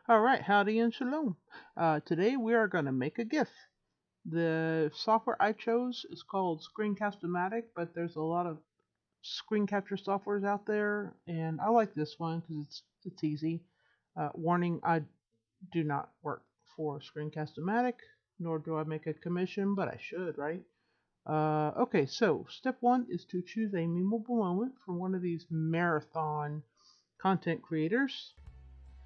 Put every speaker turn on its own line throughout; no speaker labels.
Alright, howdy and shalom. Today we are going to make a GIF. The software I chose is called Screencast-O-Matic, but there's a lot of screen capture softwares out there, and I like this one because it's easy. Warning, I do not work for Screencast-O-Matic, nor do I make a commission, but I should, right? Okay, so step one is to choose a memeable moment from one of these marathon content creators.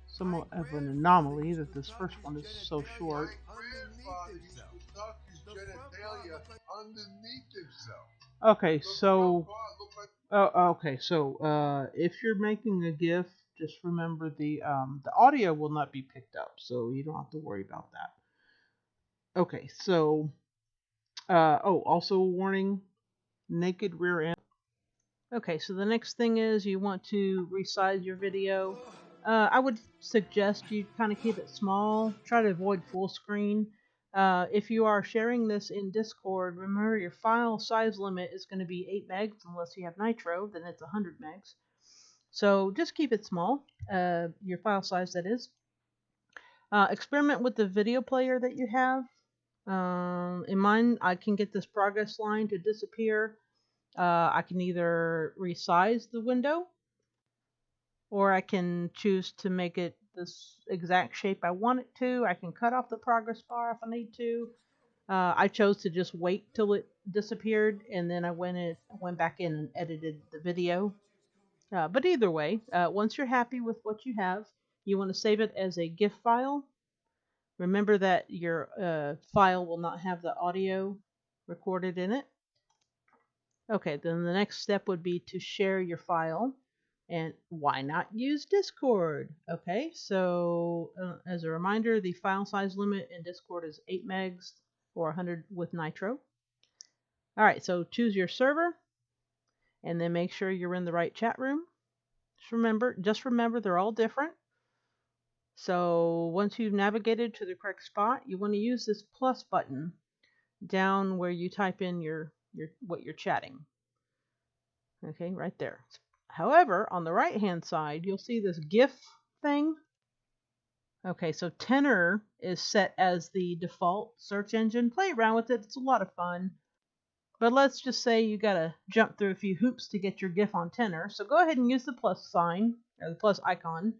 Somewhat of an anomaly that this first one is so short. Okay, so if you're making a GIF, just remember the audio will not be picked up, so you don't have to worry about that. Okay, so also a warning, naked rear end. Okay, so the next thing is you want to resize your video. I would suggest you kind of keep it small. Try to avoid full screen. If you are sharing this in Discord, remember your file size limit is going to be 8 megs unless you have Nitro, then it's 100 megs. So just keep it small, your file size that is. Experiment with the video player that you have. In mine, I can get this progress line to disappear. I can either resize the window, or I can choose to make it this exact shape I want it to. I can cut off the progress bar if I need to. I chose to just wait till it disappeared, and then I went back in and edited the video. But either way, once you're happy with what you have, you want to save it as a GIF file. Remember that your file will not have the audio recorded in it. Okay, then the next step would be to share your file. And why not use Discord? Okay, so as a reminder, the file size limit in Discord is 8 megs or 100 with Nitro. Alright, so choose your server, and then make sure you're in the right chat room. Just remember they're all different. So once you've navigated to the correct spot, you want to use this plus button down where you type in what you're chatting. Okay, right there. However, on the right hand side, you'll see this GIF thing. Okay, so Tenor is set as the default search engine. Play around with it, it's a lot of fun. But let's just say you gotta jump through a few hoops to get your GIF on Tenor. So go ahead and use the plus sign, or the plus icon,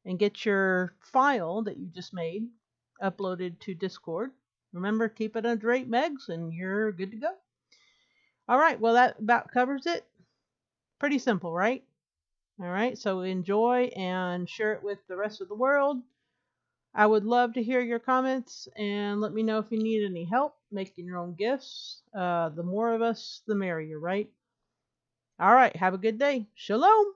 and get your file that you just made uploaded to Discord. Remember, keep it under 8 megs and you're good to go. Alright, well that about covers it. Pretty simple, right? Alright, so enjoy and share it with the rest of the world. I would love to hear your comments, and let me know if you need any help making your own GIFs. The more of us, the merrier, right? Alright, have a good day. Shalom!